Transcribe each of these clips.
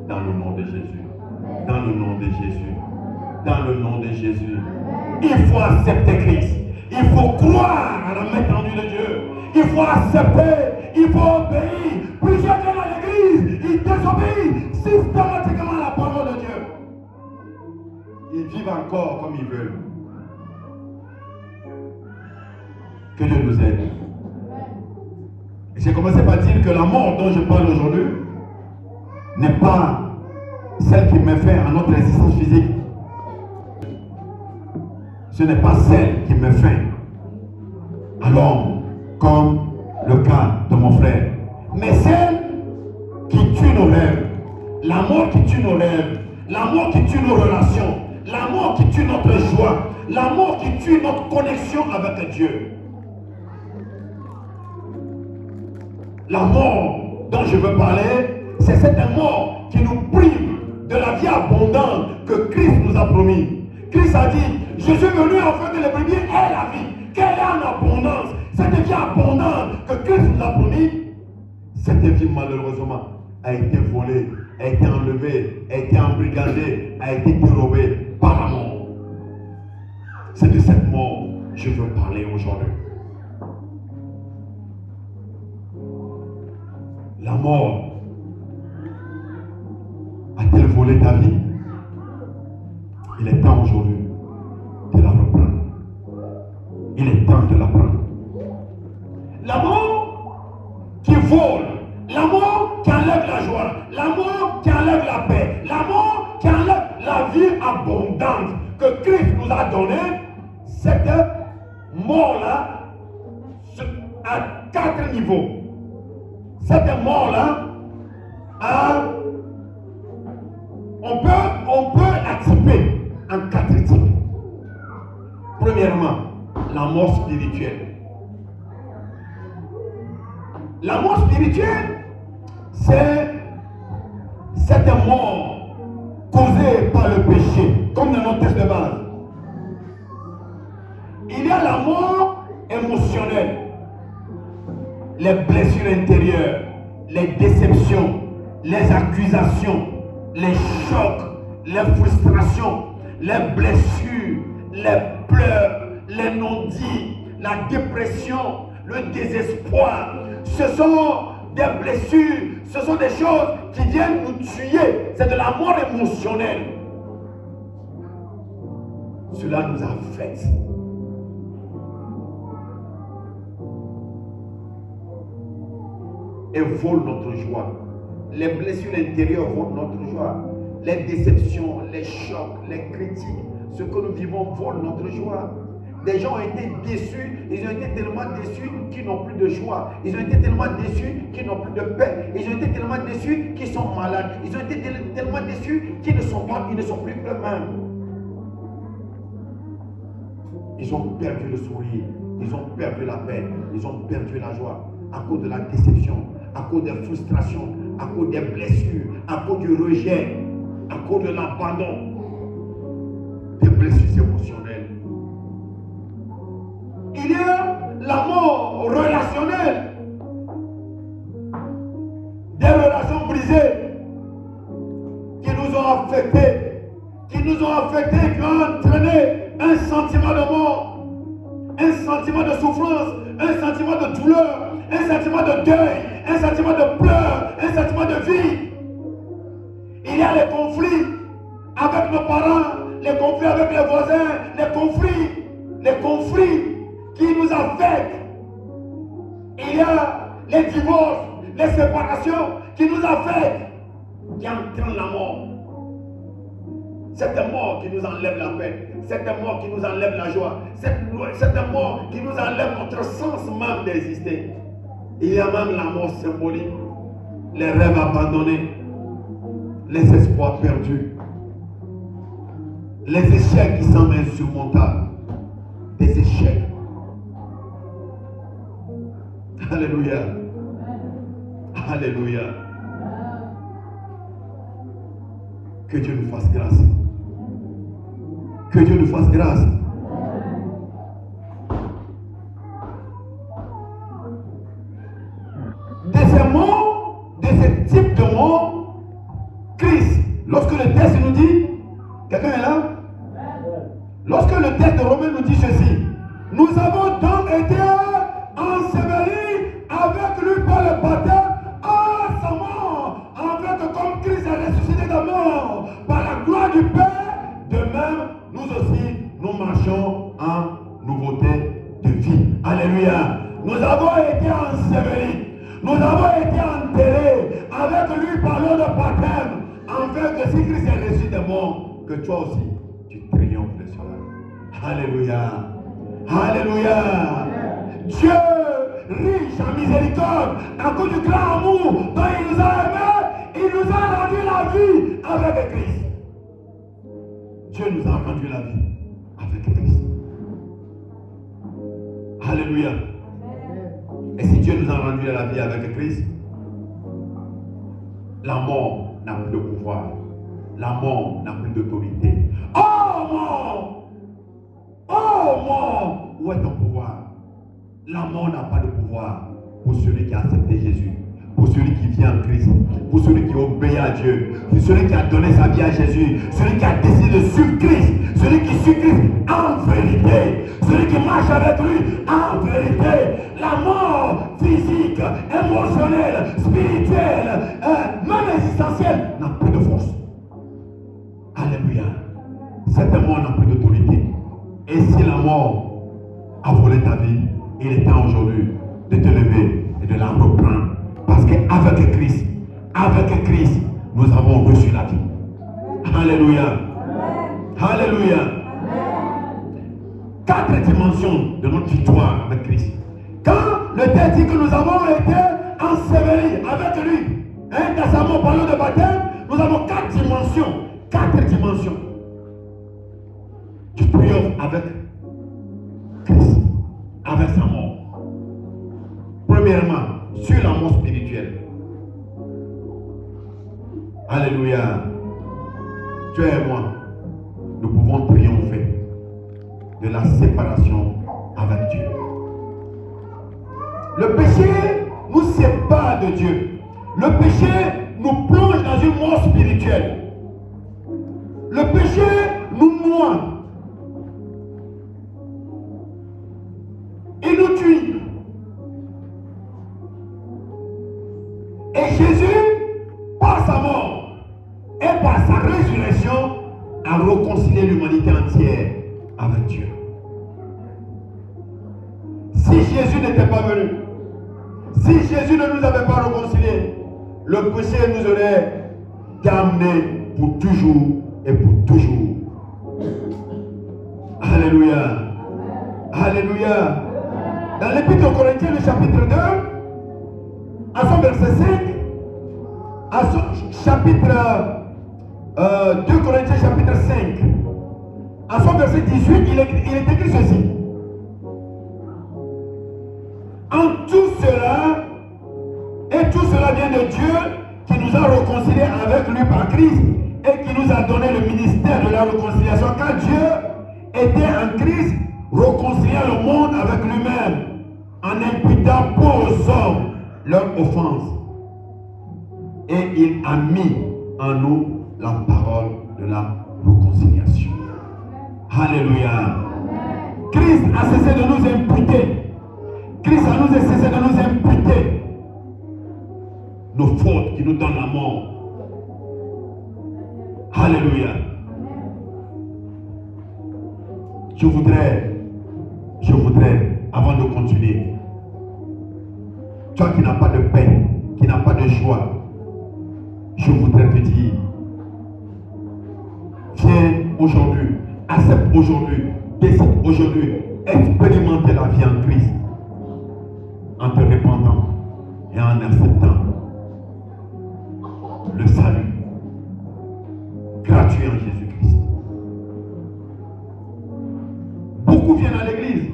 Dans le nom de Jésus. Dans le nom de Jésus. Dans le nom de Jésus. Il faut accepter Christ. Il faut croire à la main tendue de Dieu. Il faut accepter. Il faut obéir. Plusieurs gens dans l'église, ils désobéissent systématiquement à la parole de Dieu. Ils vivent encore comme ils veulent. Que Dieu nous aide. Et j'ai commencé par dire que la mort dont je parle aujourd'hui n'est pas celle qui met fin à notre existence physique. Ce n'est pas celle qui met fin à l'homme, comme le cas de mon frère, mais celle qui tue nos rêves. La mort qui tue nos rêves, la mort qui tue nos relations, la mort qui tue notre joie, la mort qui tue notre connexion avec Dieu. La mort dont je veux parler, c'est cette mort qui nous prive de la vie abondante que Christ nous a promis. Christ a dit, je suis venu afin que les brebis aient la vie, qu'elle est en abondance. Cette vie abondante que Christ nous a promis, cette vie malheureusement a été volée, a été enlevée, a été embrigadée, a été dérobée par la mort. C'est de cette mort que je veux parler aujourd'hui. La mort a-t-elle volé ta vie? Il est temps aujourd'hui de la reprendre. Il est temps de la prendre. La mort qui vole, la mort qui enlève la joie, la mort qui enlève la paix, la mort qui enlève la vie abondante que Christ nous a donnée, cette mort-là à 4 niveaux. Cette mort-là, on peut la typer en 4 types. Premièrement, la mort spirituelle. La mort spirituelle, c'est cette mort causée par le péché, comme dans notre texte de base. Il y a la mort émotionnelle, les blessures intérieures, les déceptions, les accusations, les chocs, les frustrations, les blessures, les pleurs, les non-dits, la dépression, le désespoir. Ce sont des blessures, ce sont des choses qui viennent nous tuer. C'est de la mort émotionnelle. Cela nous affecte. Et vole notre joie. Les blessures intérieures volent notre joie. Les déceptions, les chocs, les critiques, ce que nous vivons vole notre joie. Des gens ont été déçus, ils ont été tellement déçus qu'ils n'ont plus de joie. Ils ont été tellement déçus qu'ils n'ont plus de paix. Ils ont été tellement déçus qu'ils sont malades. Ils ont été tellement déçus qu'ils ne sont plus eux-mêmes. Ils ont perdu le sourire, ils ont perdu la paix, ils ont perdu la joie à cause de la déception, à cause des frustrations, à cause des blessures, à cause du rejet, à cause de l'abandon, des blessures émotionnelles. Il y a la mort relationnelle, des relations brisées qui nous ont affectés, qui ont entraîné un sentiment de mort, un sentiment de souffrance, un sentiment de douleur, un sentiment de deuil, un sentiment de pleurs, un sentiment de vie. Il y a les conflits avec nos parents, les conflits avec les voisins, les conflits qui nous affectent. Il y a les divorces, les séparations qui nous affectent, qui entraînent la mort. Cette mort qui nous enlève la paix, cette mort qui nous enlève la joie, cette mort qui nous enlève notre sens même d'exister. Il y a même la mort symbolique, les rêves abandonnés, les espoirs perdus, les échecs qui semblent insurmontables, des échecs. Alléluia. Alléluia. Que Dieu nous fasse grâce. Que Dieu nous fasse grâce. De ces mots, de ce type de mots, Christ le texte nous dit, quelqu'un est là? Lorsque le texte de Romains nous dit ceci, nous avons donc été ensevelis avec lui par le baptême à sa mort, afin que comme Christ est ressuscité de la mort par la gloire du Père, de même nous aussi nous marchons en nouveauté de vie. Alléluia. Nous avons été ensevelis, nous avons été enterrés avec lui par l'eau de baptême, afin que si Christ est ressuscité de mort, que toi aussi tu triomphes de cela. Alléluia. Alléluia. Dieu, riche en miséricorde, à cause du grand amour dont il nous a aimés, il nous a rendu la vie avec Christ. Dieu nous a rendu la vie avec Christ. Alléluia. Et si Dieu nous a rendu la vie avec Christ, la mort n'a plus de pouvoir. La mort n'a plus d'autorité. Oh mort! Oh mort! Où est ton pouvoir? La mort n'a pas de pouvoir pour celui qui a accepté Jésus, pour celui qui vient en Christ, pour celui qui obéit à Dieu, pour celui qui a donné sa vie à Jésus, celui qui a décidé de suivre Christ, celui qui suit Christ en vérité, celui qui marche avec lui en vérité. La mort physique, émotionnelle, spirituelle, même existentielle n'a plus de force. Alléluia. Cette mort n'a plus d'autorité. Et si la mort a volé ta vie, il est temps aujourd'hui de te lever et de la reprendre. Parce qu'avec Christ, nous avons reçu la vie. Alléluia. Alléluia. 4 dimensions de notre victoire avec Christ. Quand le texte dit que nous avons été ensevelis avec lui, dans sa mort par l'eau de baptême, nous avons 4 dimensions. 4 dimensions. Tu triomphes avec Christ, avec sa mort. Premièrement, sur la mort spirituelle. Alléluia. Tu et moi, nous pouvons triompher de la séparation avec Dieu. Le péché nous sépare de Dieu. Le péché nous plonge dans une mort spirituelle. Le péché nous noie. Il nous tue. Et Jésus, par sa mort et par sa résurrection, a réconcilié l'humanité entière avec Dieu. Si Jésus n'était pas venu, si Jésus ne nous avait pas réconciliés, le péché nous aurait damnés pour toujours et pour toujours. Alléluia. Alléluia. Dans l'Épître aux Corinthiens, le chapitre 2, à son verset 5, à son chapitre 2 Corinthiens chapitre 5, à son verset 18, il est écrit ceci. En tout cela, et tout cela vient de Dieu qui nous a réconciliés avec lui par Christ et qui nous a donné le ministère de la réconciliation, car Dieu était en Christ réconciliant le monde avec lui-même en imputant pour aux hommes leur offense. Et il a mis en nous la parole de la réconciliation. Alléluia. Christ a cessé de nous imputer. Christ a cessé de nous imputer nos fautes qui nous donnent la mort. Alléluia. Je voudrais, avant de continuer, toi qui n'as pas de paix, qui n'as pas de joie, je voudrais te dire, viens aujourd'hui, accepte aujourd'hui, décide aujourd'hui, expérimenter la vie en Christ, en te répandant et en acceptant le salut gratuit en Jésus-Christ. Beaucoup viennent à l'église,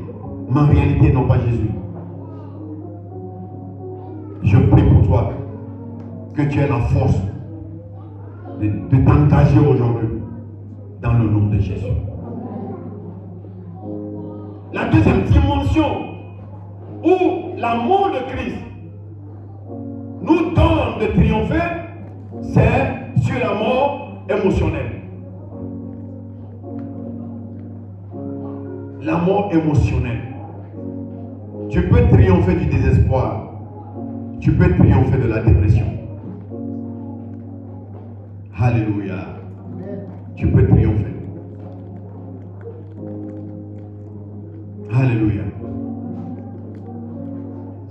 mais en réalité n'ont pas Jésus. Je prie pour toi que tu aies la force de t'engager aujourd'hui dans le nom de Jésus. La deuxième dimension où la mort de Christ nous donne de triompher, c'est sur la mort émotionnelle. La mort émotionnelle. Tu peux triompher du désespoir. Tu peux triompher de la dépression. Alléluia. Tu peux triompher. Alléluia.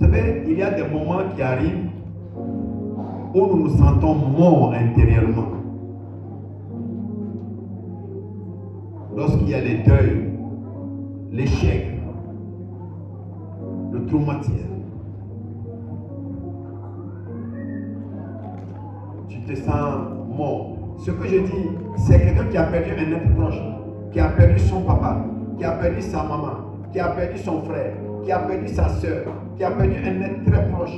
Vous savez, il y a des moments qui arrivent où nous nous sentons morts intérieurement. Lorsqu'il y a les deuils, l'échec, le traumatisme, tu te sens mort. Ce que je dis, c'est quelqu'un qui a perdu un être proche, qui a perdu son papa, qui a perdu sa maman, qui a perdu son frère, qui a perdu sa soeur, qui a perdu un être très proche,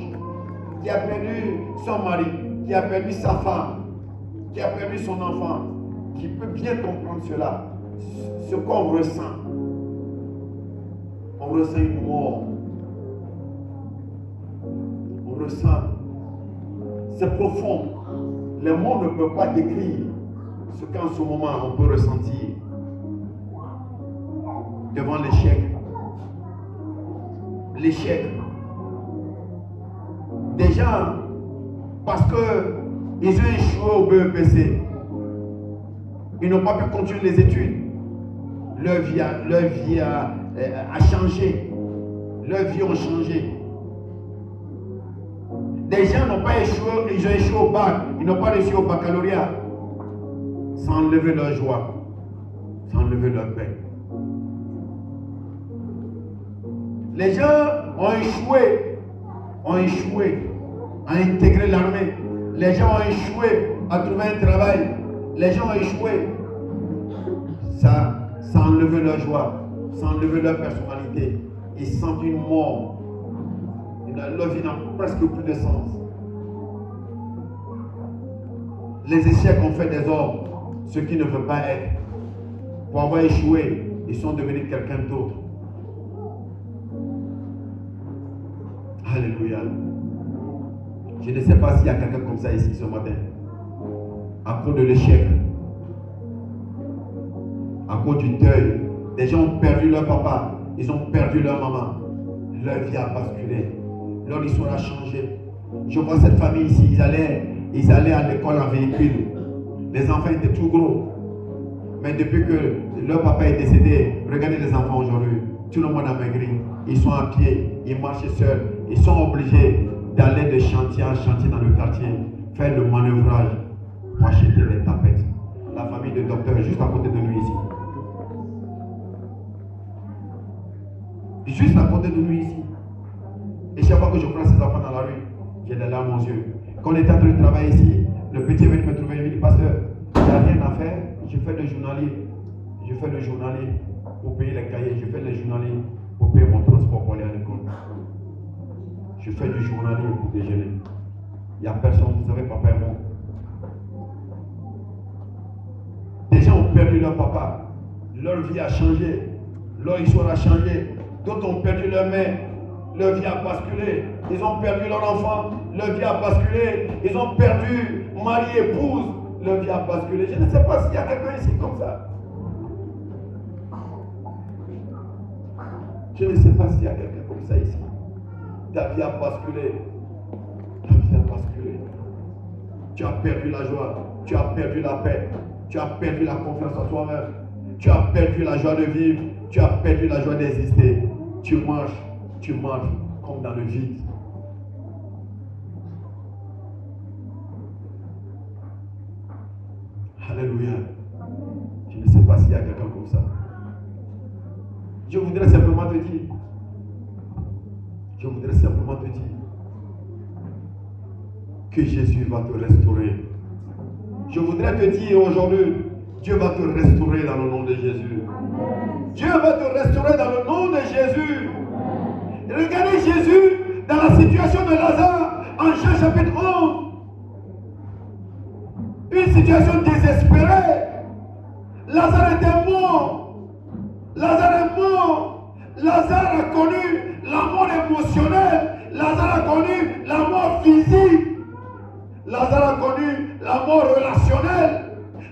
qui a perdu son mari, qui a perdu sa femme, qui a perdu son enfant, qui peut bien comprendre cela, ce qu'on ressent. On ressent une mort. On ressent. C'est profond. Les mots ne peuvent pas décrire ce qu'en ce moment on peut ressentir devant l'échec. L'échec. Des gens, parce qu'ils ont échoué au BEPC, ils n'ont pas pu continuer les études. Leur vie a changé. Leur vie a changé. Des gens n'ont pas échoué, ils ont échoué au bac, ils n'ont pas réussi au baccalauréat. Sans enlever leur joie, sans enlever leur paix. Les gens ont échoué à intégrer l'armée. Les gens ont échoué à trouver un travail. Les gens ont échoué. Ça a enlevé leur joie, ça a enlevé leur personnalité. Ils sentent une mort. Leur vie n'a presque plus de sens. Les échecs ont fait des hommes ce qu'ils ne veulent pas être. Pour avoir échoué, ils sont devenus quelqu'un d'autre. Alléluia. Je ne sais pas s'il y a quelqu'un comme ça ici ce matin. À cause de l'échec, à cause du deuil, des gens ont perdu leur papa, ils ont perdu leur maman. Leur vie a basculé. Leur histoire a changé. Je vois cette famille ici, ils allaient à l'école en véhicule. Les enfants étaient tout gros. Mais depuis que leur papa est décédé, regardez les enfants aujourd'hui. Tout le monde a maigri. Ils sont à pied, ils marchent seuls. Ils sont obligés d'aller de chantier en chantier dans le quartier, faire le manœuvrage pour acheter des tapettes. La famille de docteur est juste à côté de nous ici. Juste à côté de nous ici. Et chaque fois que je prends ces enfants dans la rue, j'ai des larmes aux yeux. Quand on était en train de travailler ici, le petit est venu me trouver, il me dit, pasteur, il n'y a rien à faire, je fais le journalier. Je fais le journalier pour payer les cahiers, je fais le journalier pour payer mon transport pour aller à l'école. Je fais du journalier pour déjeuner. Il n'y a personne, vous savez, papa est mort. Des gens ont perdu leur papa, leur vie a changé, leur histoire a changé. D'autres ont perdu leur mère, leur vie a basculé. Ils ont perdu leur enfant, leur vie a basculé. Ils ont perdu mari, épouse, leur vie a basculé. Je ne sais pas s'il y a quelqu'un ici comme ça. Je ne sais pas s'il y a quelqu'un comme ça ici. Ta vie a basculé. Ta vie a basculé. Tu as perdu la joie, tu as perdu la paix, tu as perdu la confiance en toi-même, tu as perdu la joie de vivre, tu as perdu la joie d'exister. Tu marches comme dans le vide. Alléluia. Je ne sais pas s'il y a quelqu'un comme ça. Je voudrais simplement te dire, que Jésus va te restaurer. Je voudrais te dire aujourd'hui, Dieu va te restaurer dans le nom de Jésus. Amen. Dieu va te restaurer dans le nom de Jésus. Amen. Regardez Jésus dans la situation de Lazare en Jean chapitre 11. Une situation désespérée. Lazare était mort. Lazare est mort. Lazare a connu la mort émotionnelle. Lazare a connu la mort physique. Lazare a connu la mort relationnelle.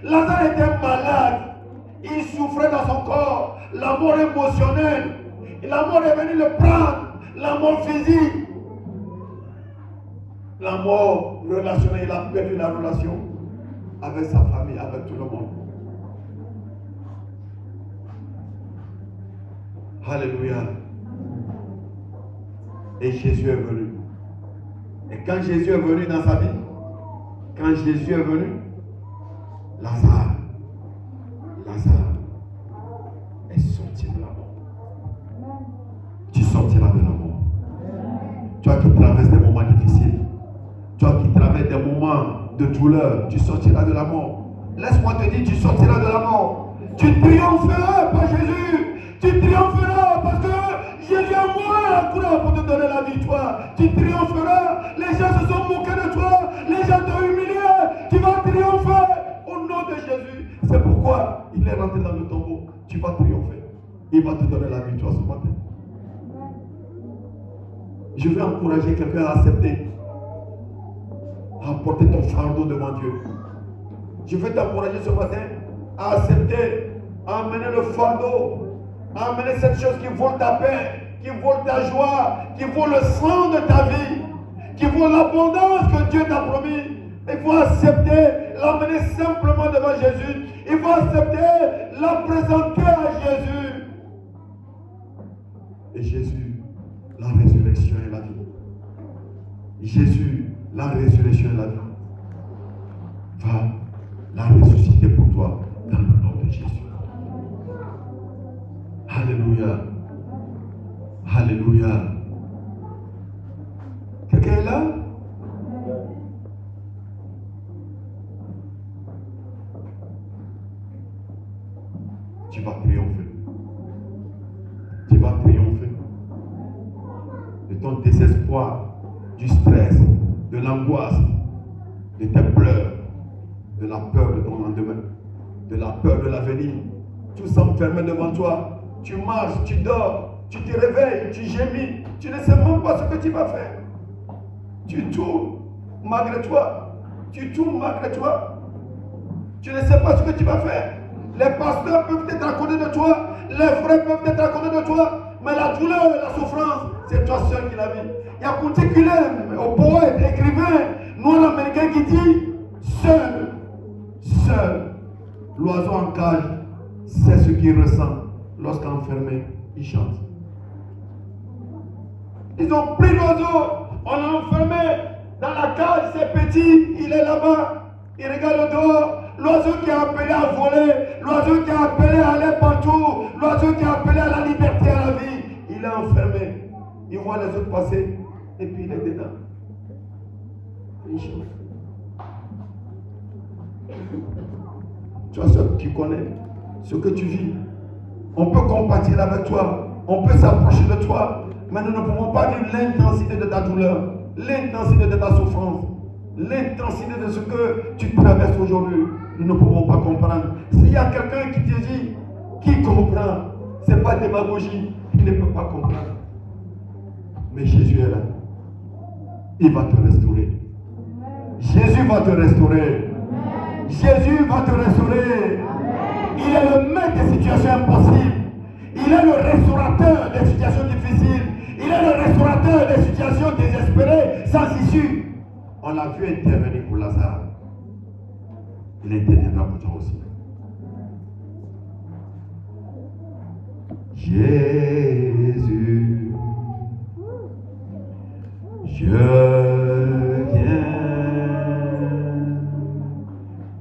Lazare était malade. Il souffrait dans son corps. La mort émotionnelle. La mort est venue le prendre. La mort physique. La mort relationnelle. Il a perdu la relation avec sa famille, avec tout le monde. Alléluia. Et Jésus est venu. Et quand Jésus est venu dans sa vie, quand Jésus est venu, Lazare est sorti de la mort. Tu sortiras de la mort. Toi qui traverses des moments difficiles, toi qui traverses des moments de douleur, tu sortiras de la mort. Laisse-moi te dire, tu sortiras de la mort. Tu triompheras par Jésus. Tu triompheras parce que Jésus est mort à la croix pour te donner la victoire. Tu triompheras. Les gens se sont moqués de toi. Les gens t'ont humilié. Tu vas triompher au nom de Jésus. C'est pourquoi il est rentré dans le tombeau. Tu vas triompher. Il va te donner la victoire ce matin. Je vais encourager quelqu'un à accepter, à porter ton fardeau devant Dieu. Je vais t'encourager ce matin à accepter, à amener le fardeau, à amener cette chose qui vaut ta paix, qui vaut ta joie, qui vaut le sang de ta vie, qui vaut l'abondance que Dieu t'a promis. Il faut accepter, l'amener simplement devant Jésus. Il faut accepter, la présenter à Jésus. Et Jésus, la résurrection et la vie. Jésus, la résurrection et la vie, va la ressusciter pour toi dans le nom de Jésus. Alléluia. Alléluia. Quelqu'un est là? Tu vas triompher. Tu vas triompher de ton désespoir, du stress, de l'angoisse, de tes pleurs, de la peur de ton lendemain, de la peur de l'avenir. Tout s'enferme devant toi. Tu marches, tu dors, tu te réveilles, tu gémis. Tu ne sais même pas ce que tu vas faire. Tu tournes malgré toi. Tu tournes malgré toi. Tu ne sais pas ce que tu vas faire. Les pasteurs peuvent être à côté de toi. Les frères peuvent être à côté de toi. Mais la douleur et la souffrance, c'est toi seul qui la vis. Il y a Couticulaire, au poète, écrivain, noir américain qui dit seul, l'oiseau en cage, c'est ce qu'il ressent lorsqu'enfermé, il chante. Ils ont pris l'oiseau, on l'a enfermé dans la cage, c'est petit, il est là-bas, il regarde dehors. L'oiseau qui a appelé à voler, l'oiseau qui a appelé à aller partout, l'oiseau qui a appelé à la liberté, à la vie, il est enfermé. Il voit les autres passer et puis il est dedans. Il chante. Toi seul, tu connais ce que tu vis. On peut compatir avec toi, on peut s'approcher de toi, mais nous ne pouvons pas vivre l'intensité de ta douleur, l'intensité de ta souffrance, l'intensité de ce que tu traverses aujourd'hui. Nous ne pouvons pas comprendre. S'il y a quelqu'un qui te dit, qui comprend, ce n'est pas démagogie, il ne peut pas comprendre. Mais Jésus est là. Il va te restaurer. Jésus va te restaurer. Jésus va te restaurer. Il est le maître des situations impossibles. Il est le restaurateur des situations difficiles. Il est le restaurateur des situations désespérées, sans issue. On l'a vu intervenir pour Lazare. Il interviendra pour toi aussi. Jésus, je viens.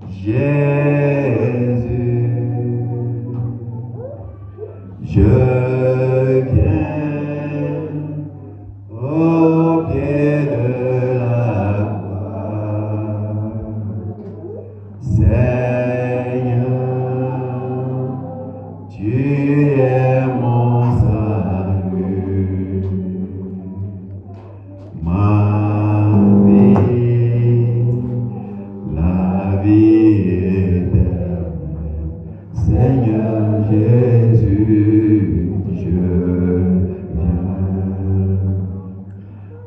Jésus, je viens au pied de la croix. Seigneur, tu es mon salut. Ma vie, la vie éternelle. Seigneur Jésus, je viens.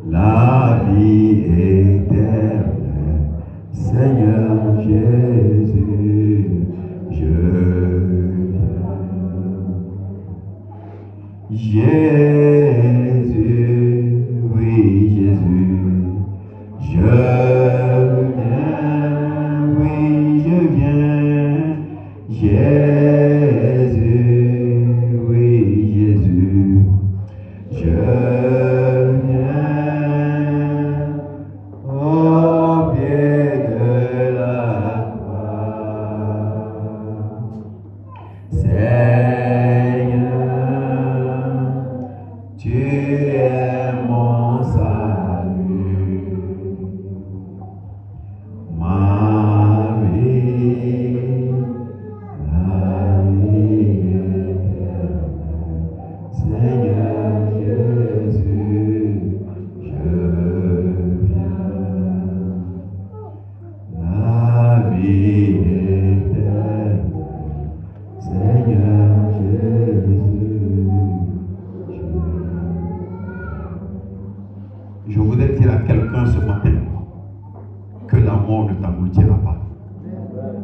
La vie éternelle. Seigneur Jésus,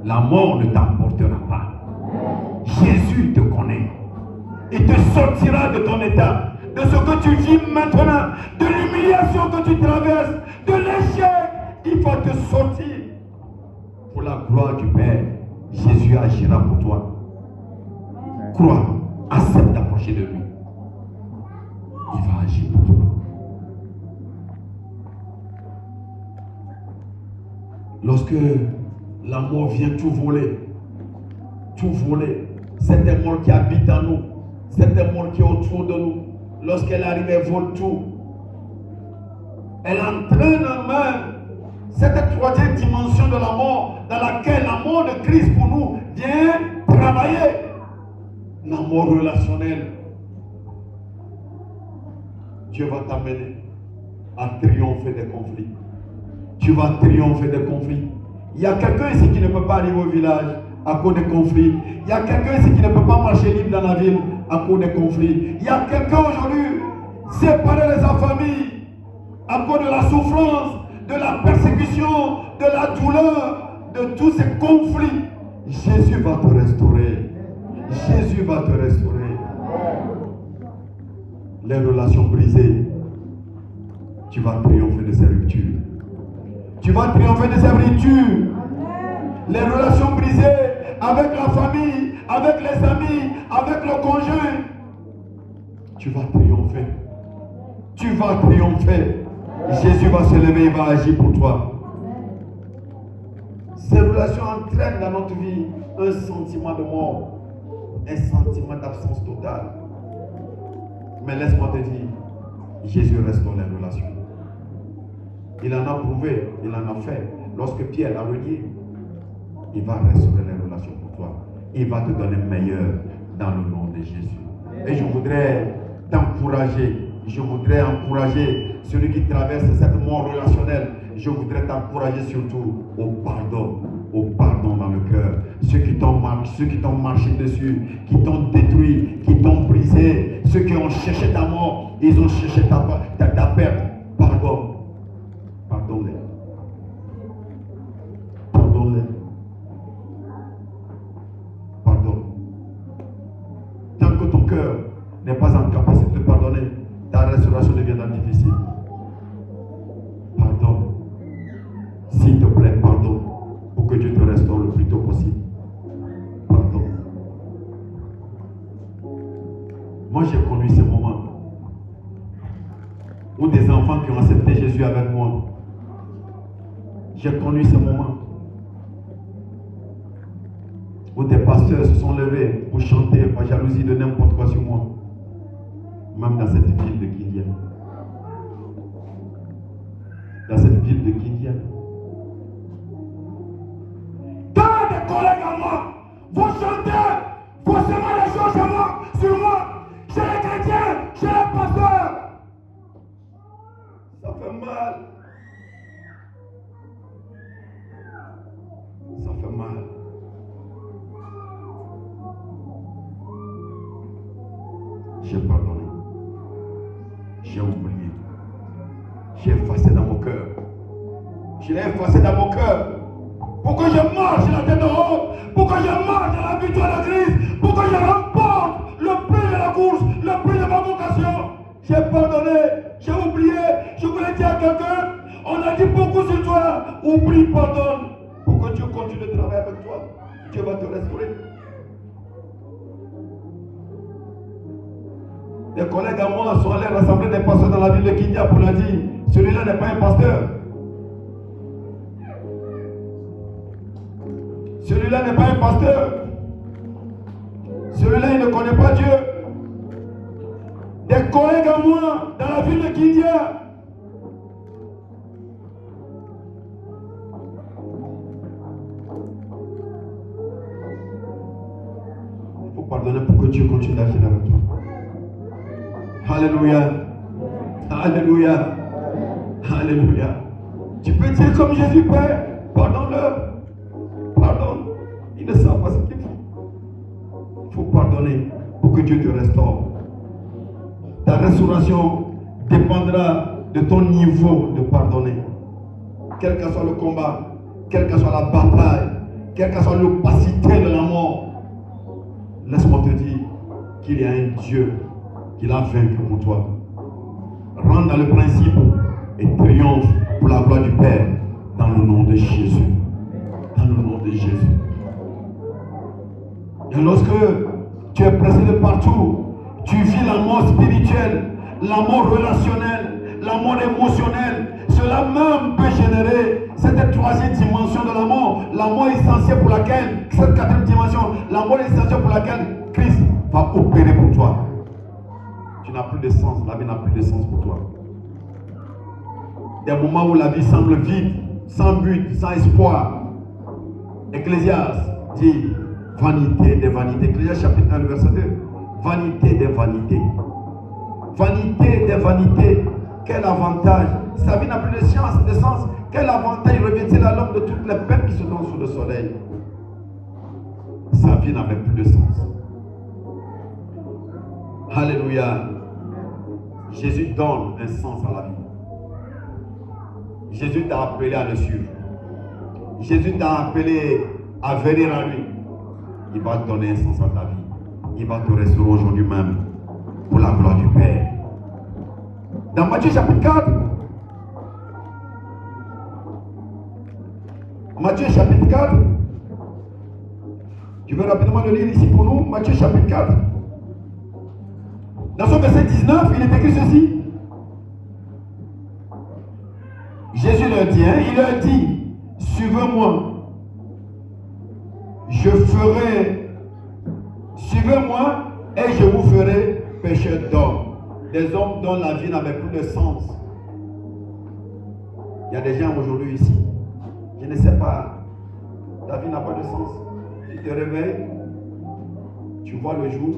La mort ne t'emportera pas. Jésus te connaît. Il te sortira de ton état, de ce que tu vis maintenant, de l'humiliation que tu traverses, de l'échec. Il va te sortir. Pour la gloire du Père, Jésus agira pour toi. Crois, accepte d'approcher de lui. Il va agir pour toi. Lorsque la mort vient tout voler, cette mort qui habite en nous, cette mort qui est autour de nous, lorsqu'elle arrive, elle vole tout. Elle entraîne en main cette troisième dimension de la mort, dans laquelle la mort de Christ pour nous vient travailler. La mort relationnelle. Dieu va t'amener à triompher des conflits. Tu vas triompher des conflits. Il y a quelqu'un ici qui ne peut pas arriver au village à cause des conflits. Il y a quelqu'un ici qui ne peut pas marcher libre dans la ville à cause des conflits. Il y a quelqu'un aujourd'hui séparé de sa famille à cause de la souffrance, de la persécution, de la douleur, de tous ces conflits. Jésus va te restaurer. Jésus va te restaurer. Les relations brisées, tu vas triompher de ces ruptures. Tu vas triompher de ces ruptures. Les relations brisées avec la famille, avec les amis, avec le conjoint. Tu vas triompher. Tu vas triompher. Jésus va se lever, il va agir pour toi. Ces relations entraînent dans notre vie un sentiment de mort, un sentiment d'absence totale. Mais laisse-moi te dire, Jésus restaure les relations. Il en a prouvé, il en a fait. Lorsque Pierre a renié, il va restaurer les relations pour toi. Il va te donner meilleur dans le nom de Jésus. Et je voudrais t'encourager. Je voudrais encourager celui qui traverse cette mort relationnelle. Je voudrais t'encourager surtout au pardon dans le cœur. Ceux qui t'ont marché dessus, qui t'ont détruit, qui t'ont brisé, ceux qui ont cherché ta mort, ils ont cherché ta perte. Pardonne. Pardonne-les. Pardonne-les. Pardonne. Tant que ton cœur n'est pas en capacité de pardonner, ta restauration deviendra difficile. Pardonne. S'il te plaît, pardonne. Pour que Dieu te restaure le plus tôt possible. Pardonne. Moi, j'ai connu ces moments où des enfants qui ont accepté Jésus avec moi. J'ai connu ces moments où des pasteurs se sont levés pour chanter par jalousie de n'importe quoi sur moi. Même dans cette ville de Kindia. Dans cette ville de Kindia. Quand des collègues à moi vont chanter forcément les choses sur moi, chez les chrétiens, chez les pasteurs, ça fait mal. Ça fait mal. J'ai pardonné. J'ai oublié. J'ai effacé dans mon cœur. Je l'ai effacé dans mon cœur. Pour que je marche la tête en haut. Pour que je marche dans la victoire de Christ. Pour que je remporte le prix de la course. Le prix de ma vocation. J'ai pardonné. J'ai oublié. Je voulais dire à quelqu'un. On a dit beaucoup sur toi. Oublie, pardonne. Pour que Dieu continue de travailler avec toi. Dieu va te restaurer. Des collègues à moi sont allés rassembler des pasteurs dans la ville de Kindia pour leur dire, celui-là n'est pas un pasteur. Celui-là n'est pas un pasteur. Celui-là, il ne connaît pas Dieu. Des collègues à moi dans la ville de Kindia. Il faut pardonner pour que Dieu continue d'agir avec toi. Alléluia. Alléluia. Alléluia. Tu peux dire comme Jésus, Père, pardonne-leur. Pardonne. Ils ne savent pas ce qu'ils font. Il faut pardonner pour que Dieu te restaure. Ta restauration dépendra de ton niveau de pardonner. Quel que soit le combat, quelle que soit la bataille, quelle que soit l'opacité de la mort, laisse-moi te dire qu'il y a un Dieu qui l'a vaincu pour toi. Rentre dans le principe et triomphe pour la gloire du Père dans le nom de Jésus. Dans le nom de Jésus. Et lorsque tu es pressé de partout, tu vis la mort spirituelle, la mort relationnelle, la mort émotionnelle. Cela même peut générer cette troisième dimension de la mort essentielle pour laquelle, cette quatrième dimension, la mort essentielle pour laquelle Christ va opérer pour toi. Tu n'as plus de sens, la vie n'a plus de sens pour toi. Des moments où la vie semble vide, sans but, sans espoir. Ecclésiaste dit vanité des vanités. Ecclésiaste chapitre 1, verset 2. Vanité des vanités. Vanité des vanités. Quel avantage. Sa vie n'a plus de sens. Quel avantage revient-il à l'homme de toutes les peines qui se donnent sous le soleil? Sa vie n'avait plus de sens. Alléluia. Jésus donne un sens à la vie. Jésus t'a appelé à le suivre. Jésus t'a appelé à venir à lui. Il va te donner un sens à ta vie. Il va te restaurer aujourd'hui même pour la gloire du Père. Dans Matthieu chapitre 4, Matthieu chapitre 4, je vais rapidement le lire ici pour nous. Matthieu chapitre 4. Dans son verset 19, il est écrit ceci. Jésus leur dit, il leur dit, suivez-moi. Suivez-moi et je vous ferai pécheurs d'hommes. Des hommes dont la vie n'avait plus de sens. Il y a des gens aujourd'hui ici, je ne sais pas, ta vie n'a pas de sens. Tu te réveilles, tu vois le jour,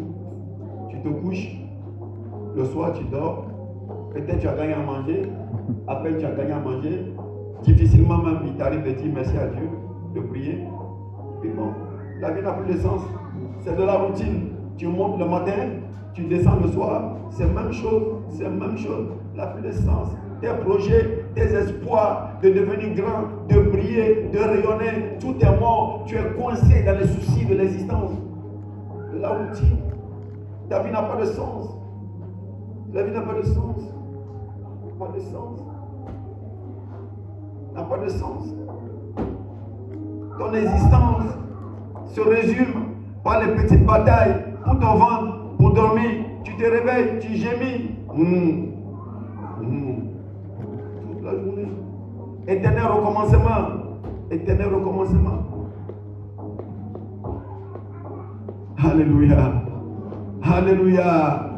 tu te couches, le soir tu dors, peut-être tu as gagné à manger, après tu as gagné à manger, difficilement même il t'arrive de dire merci à Dieu, de prier, et bon, la vie n'a plus de sens, c'est de la routine, tu montes le matin, tu descends le soir, c'est la même chose, la plus de sens, tes projets, tes espoirs de devenir grand, de briller, de rayonner, tout est mort, tu es coincé dans les soucis de l'existence, de la routine, ta vie n'a pas de sens, la vie n'a pas de sens. Pas de sens. N'a pas de sens. Ton existence se résume par les petites batailles pour ton ventre, pour dormir. Tu te réveilles, tu gémis. Toute la journée. Éternel recommencement. Éternel recommencement. Alléluia. Alléluia.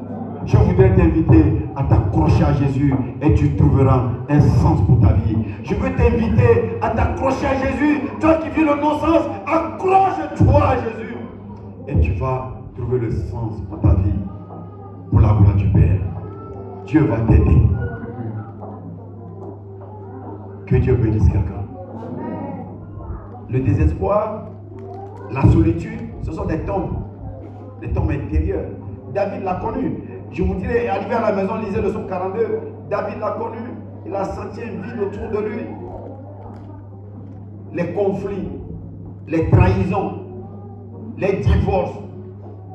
Je voudrais t'inviter à t'accrocher à Jésus et tu trouveras un sens pour ta vie. Je veux t'inviter à t'accrocher à Jésus. Toi qui vis le non-sens, accroche-toi à Jésus. Et tu vas trouver le sens pour ta vie. Pour la gloire du Père. Dieu va t'aider. Que Dieu bénisse quelqu'un. Le désespoir, la solitude, ce sont des tombes intérieures. David l'a connu. Je vous dirais, arrivé à la maison, lisez le psaume 42. David l'a connu. Il a senti un vide autour de lui. Les conflits, les trahisons, les divorces,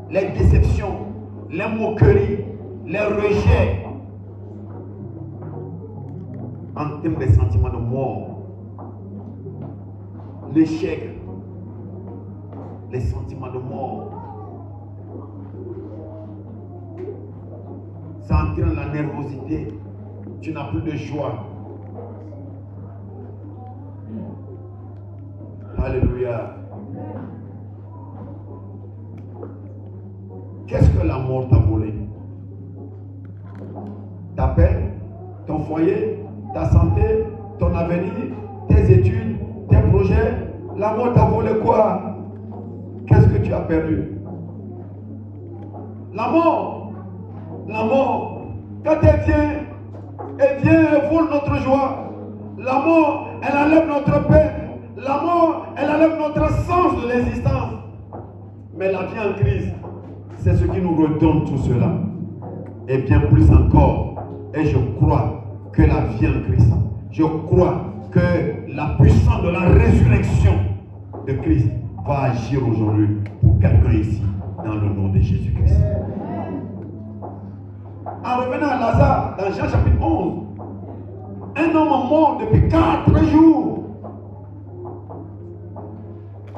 les déceptions, les moqueries, les rejets. En termes de sentiments de mort, l'échec, les sentiments de mort. Ça entraîne la nervosité. Tu n'as plus de joie. Alléluia. Qu'est-ce que la mort t'a volé? Ta paix, ton foyer, ta santé, ton avenir, tes études, tes projets. La mort t'a volé quoi? Qu'est-ce que tu as perdu? La mort, quand elle vient, elle vole notre joie. La mort, elle enlève notre paix. La mort, elle enlève notre sens de l'existence. Mais la vie en Christ, c'est ce qui nous redonne tout cela. Et bien plus encore. Et je crois que la vie en Christ, je crois que la puissance de la résurrection de Christ va agir aujourd'hui pour quelqu'un ici, dans le nom de Jésus-Christ. En revenant à Lazare, dans Jean chapitre 11, un homme mort depuis 4 jours.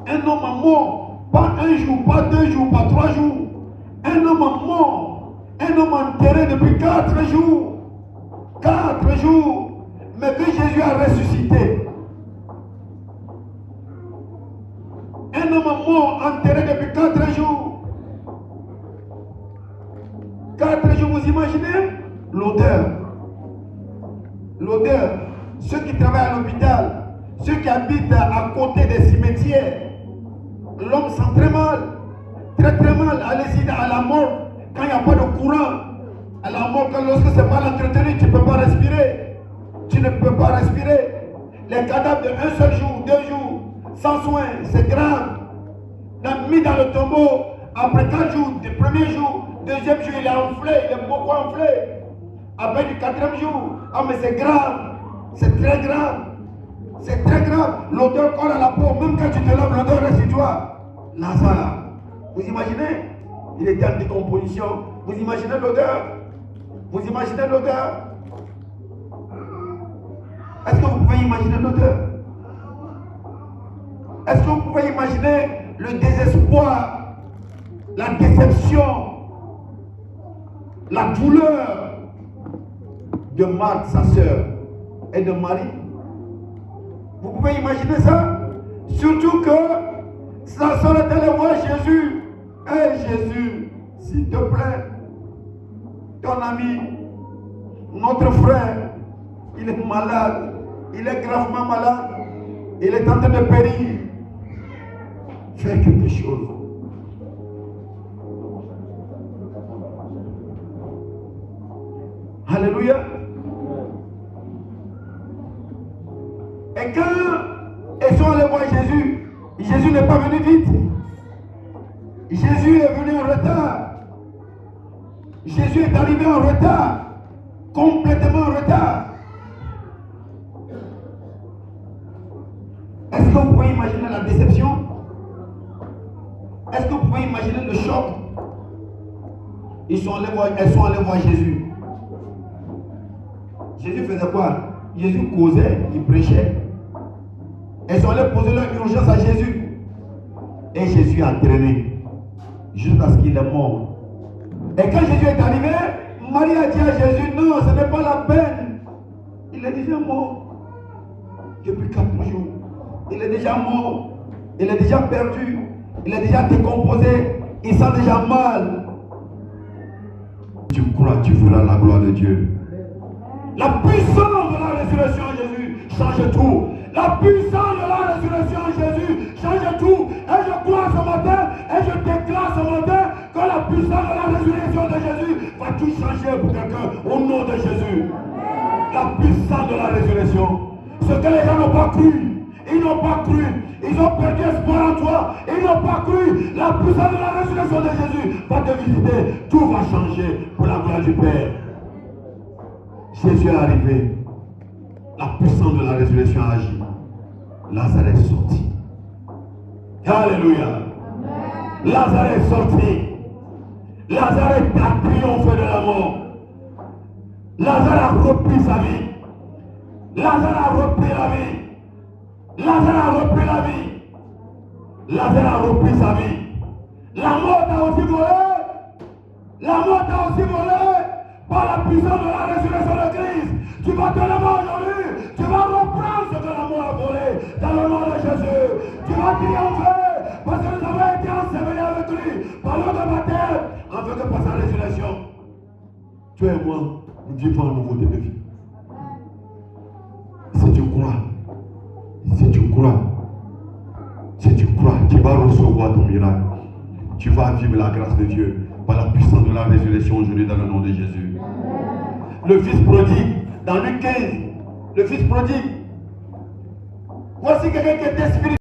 Un homme mort, pas 1 jour, pas 2 jours, pas 3 jours. Un homme mort, un homme enterré depuis 4 jours. 4 jours, mais que Jésus a ressuscité. Un homme mort, enterré depuis 4 jours. 4 jours, vous imaginez l'odeur. L'odeur. Ceux qui travaillent à l'hôpital, ceux qui habitent à côté des cimetières, l'homme sent très mal. Très très mal. Allez-y à la mort, quand il n'y a pas de courant. À la mort, lorsque c'est mal entretenu, tu ne peux pas respirer. Tu ne peux pas respirer. Les cadavres de 1 seul jour, 2 jours, sans soin, c'est grave. Mis dans le tombeau, après 4 jours, du premier jour, deuxième jour, il est enflé, il est beaucoup enflé. Après du 4e jour, ah mais c'est grave, c'est très grave. C'est très grave. L'odeur colle à la peau, même quand tu te laves, l'odeur reste sur toi. Lazare, vous imaginez? Il était en décomposition. Vous imaginez l'odeur? Vous imaginez l'odeur? Est-ce que vous pouvez imaginer l'odeur? Est-ce que vous pouvez imaginer le désespoir, la déception, la douleur de Marthe, sa sœur, et de Marie? Vous pouvez imaginer ça? Surtout que sa sœur est allée voir Jésus. Hé Jésus, s'il te plaît, ton ami, notre frère, il est malade, il est gravement malade, il est en train de périr. Fais quelque chose. Alléluia. Et quand ils sont allés voir Jésus, Jésus n'est pas venu vite. Jésus est venu en retard. Jésus est arrivé en retard. Complètement en retard. Est-ce que vous pouvez imaginer la déception? Est-ce que vous pouvez imaginer le choc? Elles sont allés voir Jésus. Jésus faisait quoi? Jésus causait, il prêchait. Elles sont allées poser leur urgence à Jésus. Et Jésus a traîné jusqu'à ce qu'il est mort. Et quand Jésus est arrivé, Marie a dit à Jésus, non, ce n'est pas la peine. Il est déjà mort depuis 4 jours. Il est déjà mort. Il est déjà perdu. Il est déjà décomposé. Il sent déjà mal. Tu crois, tu verras la gloire de Dieu. La puissance de la résurrection en Jésus change tout. La puissance de la résurrection en Jésus change tout. Et je crois ce matin, et je déclare ce matin que la puissance de la résurrection de Jésus va tout changer pour quelqu'un au nom de Jésus. La puissance de la résurrection. Ce que les gens n'ont pas cru. Ils n'ont pas cru. Ils ont perdu espoir en toi. Ils n'ont pas cru. La puissance de la résurrection de Jésus va te visiter. Tout va changer pour la gloire du Père. Jésus est arrivé. La puissance de la résurrection a agi. Lazare est sorti. Alléluia. Lazare est sorti. Lazare a triomphé de la mort. Lazare a repris sa vie. Lazare a repris la vie. Lazare a repris la vie. Lazare a repris sa vie. La mort t'a aussi volé. La mort t'a aussi volé. Par la puissance de la résurrection de Christ. Tu vas te lever aujourd'hui. Tu vas reprendre ce que la mort a volé. Dans le nom de Jésus. Tu vas triompher. Parce que nous avons été ensevelés avec lui. Par l'eau de baptême. Afin que par sa résurrection, tu et moi, nous vivons un nouveau de vie. Si tu crois, tu vas recevoir ton miracle. Tu vas vivre la grâce de Dieu par la puissance de la résurrection aujourd'hui dans le nom de Jésus. Le fils prodigue, dans Luc 15, le fils prodigue. Voici quelqu'un qui était spirituel.